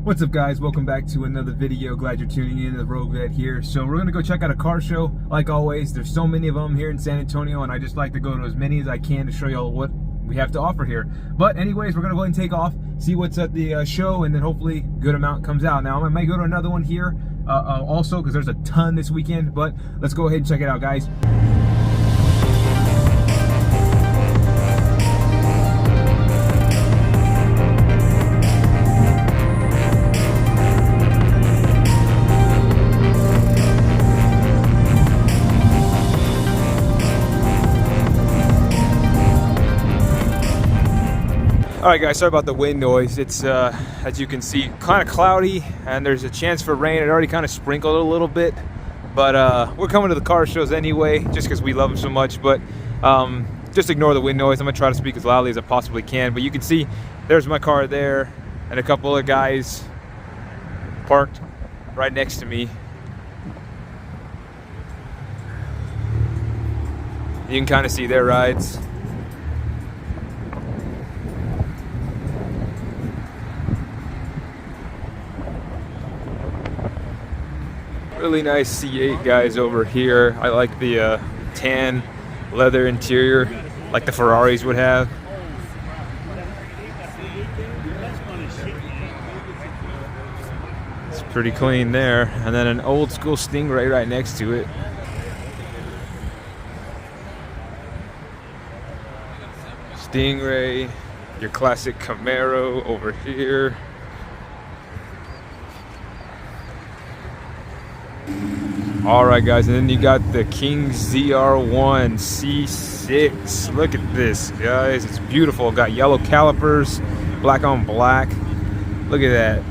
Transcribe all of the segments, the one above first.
What's up, guys? Welcome back to another video. Glad you're tuning in to the Rogue Vet here. So we're gonna go check out a car show. Like always, there's so many of them here in San Antonio, and I just like to go to as many as I can to show y'all what we have to offer here. But anyways, we're gonna go ahead and take off, see what's at the show, and then hopefully a good amount comes out. Now I might go to another one here also, because there's a ton this weekend. But let's go ahead and check it out, guys. Alright guys, sorry about the wind noise. It's, as you can see, kind of cloudy, and there's a chance for rain. It already kind of sprinkled a little bit, but we're coming to the car shows anyway, just because we love them so much. But just ignore the wind noise. I'm going to try to speak as loudly as I possibly can. But you can see, there's my car there, and a couple of guys parked right next to me. You can kind of see their rides. Really nice C8 guys over here. I like the tan leather interior, like the Ferraris would have. It's pretty clean there. And then an old school Stingray right next to it. Stingray, your classic Camaro over here. Alright guys, and then you got the King ZR1 C6. Look at this, guys. It's beautiful. Got yellow calipers, black on black. Look at that.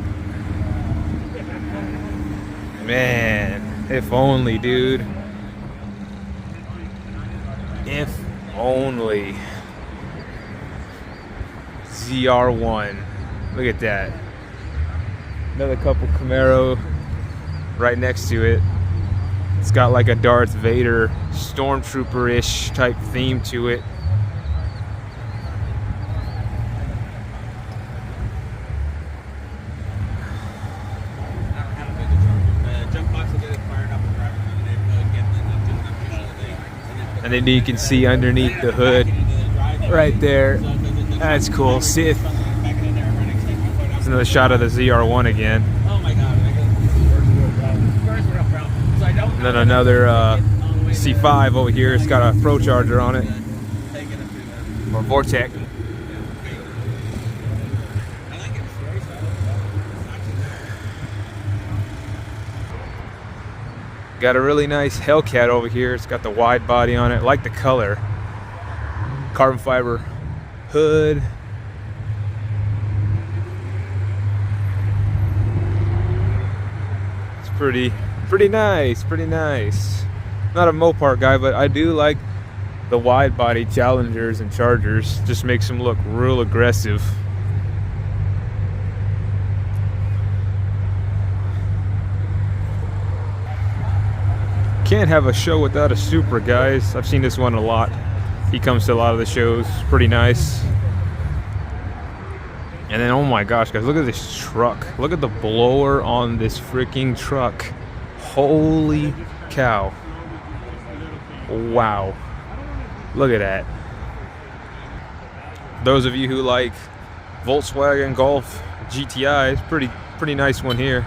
Man, if only, dude. If only. ZR1. Look at that. Another couple Camaro right next to it. It's got like a Darth Vader stormtrooper-ish type theme to it. And then you can see underneath the hood right there. That's cool. Sith. There's another shot of the ZR1 again. And then another C5 over here. It's got a Pro Charger on it, or Vortec. Got a really nice Hellcat over here. It's got the wide body on it. I like the color. Carbon fiber hood. It's pretty nice. Not a Mopar guy, but I do like the wide body Challengers and Chargers. Just makes them look real aggressive. Can't have a show without a Supra, guys. I've seen this one a lot. He comes to a lot of the shows. Pretty nice. And then, oh my gosh, guys, look at this truck. Look at the blower on this freaking truck. Holy cow. Wow. Look at that. Those of you who like Volkswagen Golf GTI, it's pretty nice one here.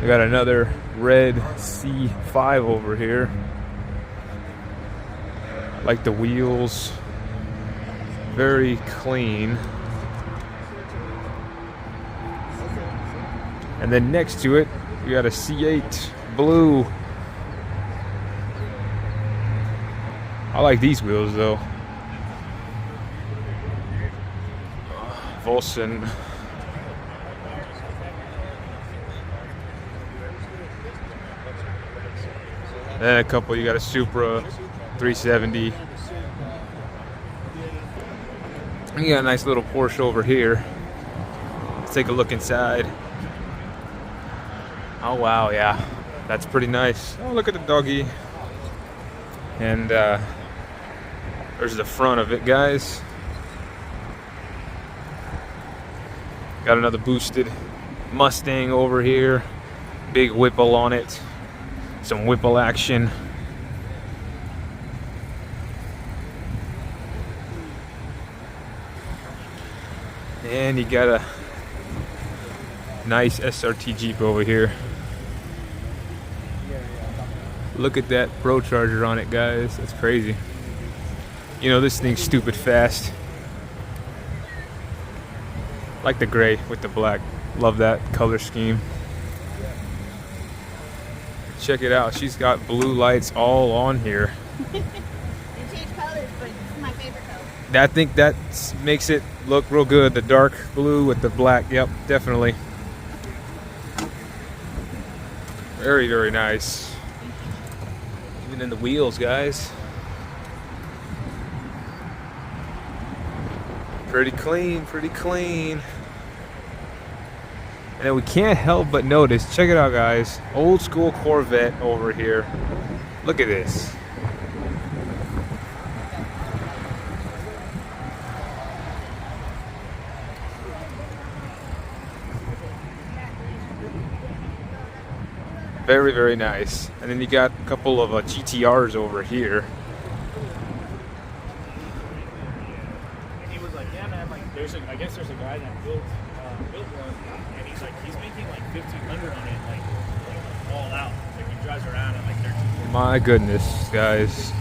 We got another red C5 over here. Like the wheels. Very clean. And then next to it, we got a C8 blue. I like these wheels though. Volson. Then a couple, you got a Supra 370. You got a nice little Porsche over here. Let's take a look inside. Oh wow, yeah, that's pretty nice. Oh, look at the doggy. And there's the front of it, guys. Got another boosted Mustang over here. Big Whipple on it. Some Whipple action. And you got a nice SRT Jeep over here. Look at that Pro Charger on it, guys. That's crazy. You know, this thing's stupid fast. Like the gray with the black. Love that color scheme. Check it out. She's got blue lights all on here. They change colors, but it's my favorite color. I think that makes it look real good. The dark blue with the black. Yep, definitely. Very, very nice. Even in the wheels, guys. Pretty clean, pretty clean. And then we can't help but notice, check it out, guys. Old school Corvette over here. Look at this. Very, very nice. And then you got a couple of GTRs over here. And he was like, yeah, man, like, I guess there's a guy that built one, and he's like, he's making like 1,500 on it, like all out. Like, he drives around and like 13. My goodness, guys.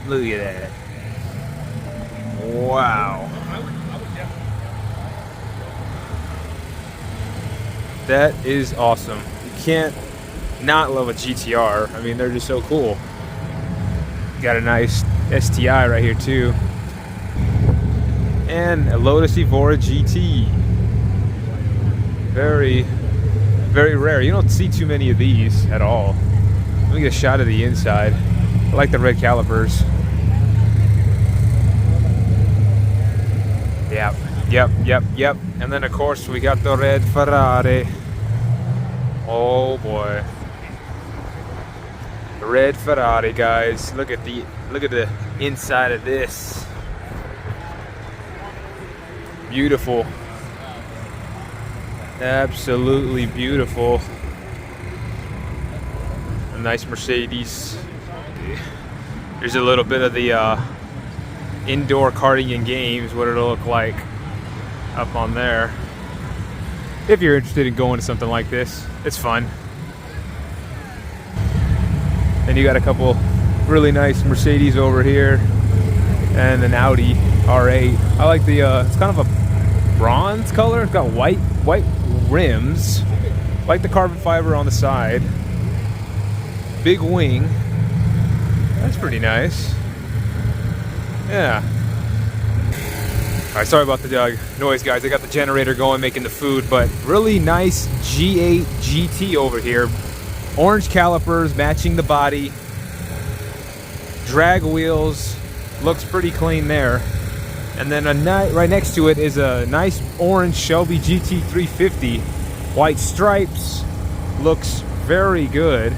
Look at that. Wow. I would definitely. That is awesome. You can't not love a GTR. I mean, they're just so cool. Got a nice STI right here too. And a Lotus Evora GT. Very, very rare. You don't see too many of these at all. Let me get a shot of the inside. I like the red calipers. Yep. And then of course we got the red Ferrari. Oh boy. The red Ferrari, guys. Look at the inside of this. Beautiful. Absolutely beautiful. A nice Mercedes. Here's a little bit of the indoor karting and games, what it'll look like up on there. If you're interested in going to something like this, it's fun. And you got a couple really nice Mercedes over here and an Audi R8. I like the it's kind of a bronze color. It's got white rims. Like the carbon fiber on the side. Big wing. That's pretty nice. Yeah. Alright, sorry about the noise, guys. I got the generator going, making the food, but really nice G8 GT over here. Orange calipers matching the body. Drag wheels. Looks pretty clean there. And then right next to it is a nice orange Shelby GT 350. White stripes. Looks very good.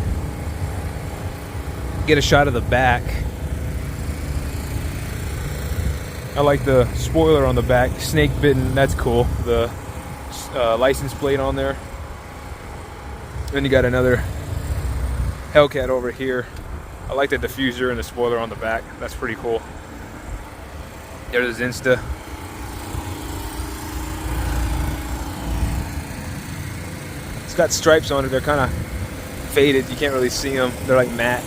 Get a shot of the back. I like the spoiler on the back. Snake bitten, that's cool. The license plate on there. Then you got another Hellcat over here. I like the diffuser and the spoiler on the back. That's pretty cool. There's his Insta. It's got stripes on it. They're kind of faded. You can't really see them. They're like matte.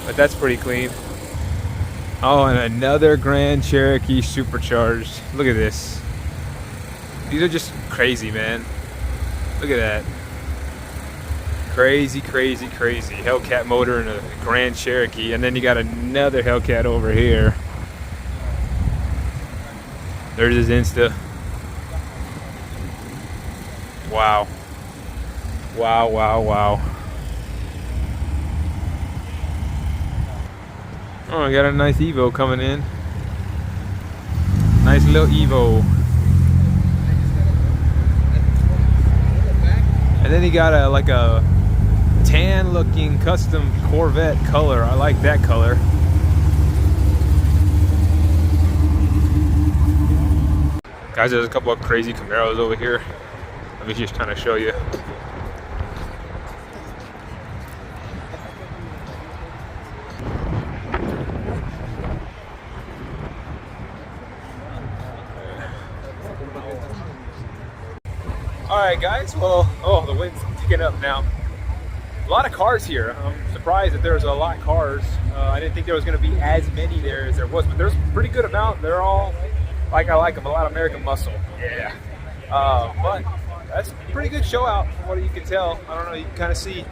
But that's pretty clean. Oh, and another Grand Cherokee supercharged. Look at this. These are just crazy, man. Look at that. Crazy, crazy, crazy. Hellcat motor and a Grand Cherokee. And then you got another Hellcat over here. There's his Insta. Wow. Wow, wow, wow. Oh, I got a nice Evo coming in. Nice little Evo. And then he got like a tan looking custom Corvette color. I like that color. Guys, there's a couple of crazy Camaros over here. Let me just kind of show you. Alright guys, well, oh, the wind's picking up now. A lot of cars here. I'm surprised that there was a lot of cars. I didn't think there was going to be as many there as there was, but there's a pretty good amount. They're all, like I like them, a lot of American muscle. Yeah. But that's a pretty good show out from what you can tell. I don't know, you can kind of see.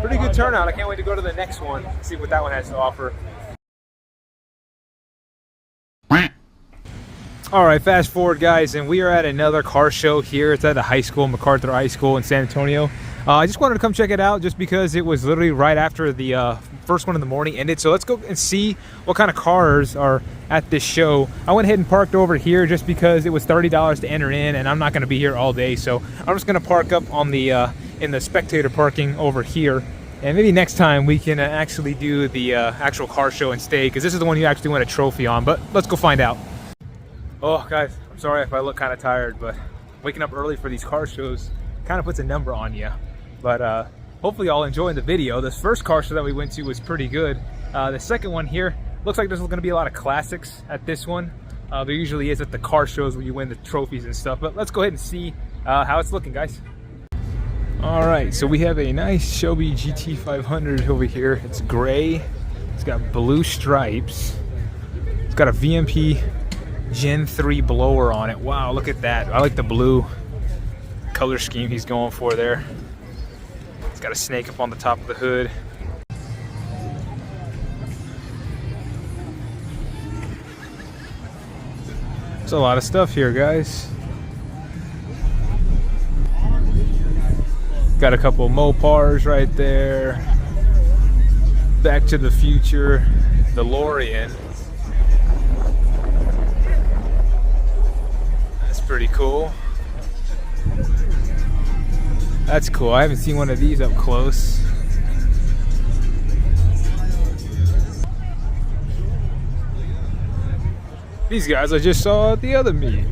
Pretty good turnout. I can't wait to go to the next one, see what that one has to offer. All right, fast forward guys, and we are at another car show here. It's at the high school, MacArthur High School in San Antonio. I just wanted to come check it out just because it was literally right after the first one in the morning ended. So let's go and see what kind of cars are at this show. I went ahead and parked over here just because it was $30 to enter in, and I'm not going to be here all day. So I'm just going to park up on the in the spectator parking over here. And maybe next time we can actually do the actual car show and stay, because this is the one you actually win a trophy on. But let's go find out. Oh guys, I'm sorry if I look kind of tired, but waking up early for these car shows kind of puts a number on you. But hopefully y'all enjoying the video. This first car show that we went to was pretty good. The second one here, looks like there's going to be a lot of classics at this one. There usually is at the car shows where you win the trophies and stuff. But let's go ahead and see how it's looking, guys. All right, so we have a nice Shelby GT500 over here. It's gray. It's got blue stripes. It's got a VMP Gen 3 blower on it. Wow, look at that. I like the blue color scheme he's going for there. It's got a snake up on the top of the hood. There's a lot of stuff here, guys. Got a couple Mopars right there. Back to the Future, DeLorean. Pretty cool. That's cool. I haven't seen one of these up close. These guys I just saw at the other meet.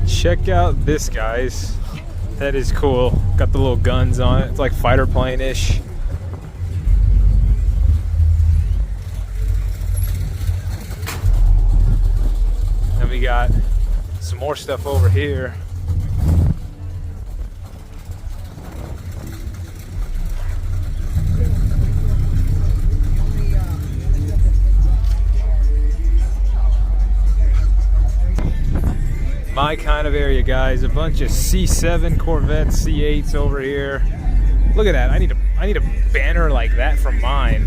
Check out this, guys. That is cool. Got the little guns on it. It's like fighter plane-ish. We got some more stuff over here. My kind of area, guys. A bunch of C7 Corvette C8s over here. Look at that. I need a banner like that for mine.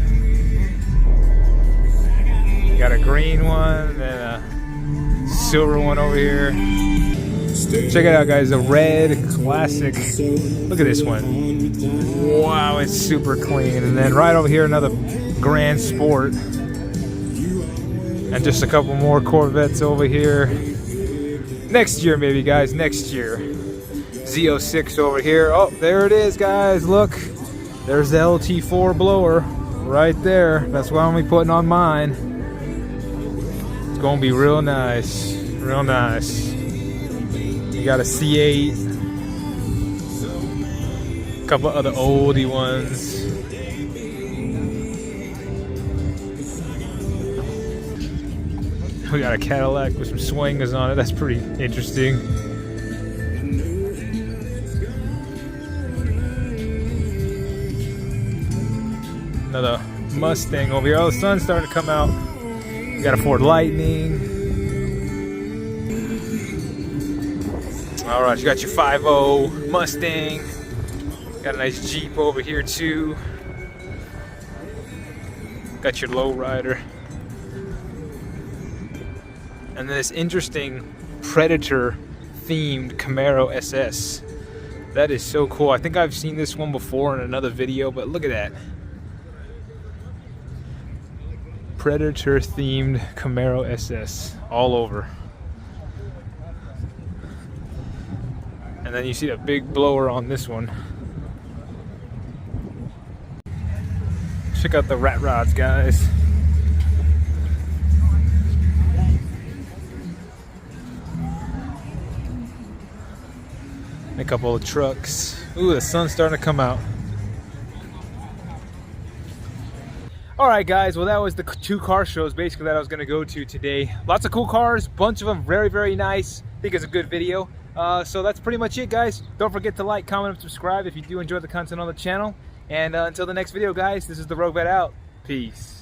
Got a green one and a silver one over here. Check it out, guys. The red classic. Look at this one. Wow, it's super clean. And then right over here, another Grand Sport. And just a couple more Corvettes over here. Next year, maybe, guys. Next year. Z06 over here. Oh, there it is, guys. Look. There's the LT4 blower right there. That's what I'm going to be putting on mine. It's going to be real nice. Real nice. You got a C8. A couple other oldie ones. We got a Cadillac with some swingers on it. That's pretty interesting. Another Mustang over here. Oh, the sun's starting to come out. We got a Ford Lightning. All right, you got your 5.0 Mustang. Got a nice Jeep over here too. Got your lowrider. And then this interesting Predator themed Camaro SS. That is so cool. I think I've seen this one before in another video, but look at that. Predator themed Camaro SS all over. And then you see that big blower on this one. Check out the rat rods, guys. And a couple of trucks. Ooh, the sun's starting to come out. Alright guys, well that was the 2 car shows basically that I was going to go to today. Lots of cool cars, bunch of them very, very nice. I think it's a good video. So that's pretty much it guys. Don't forget to like, comment, and subscribe if you do enjoy the content on the channel. And until the next video guys, this is the Corvette out. Peace.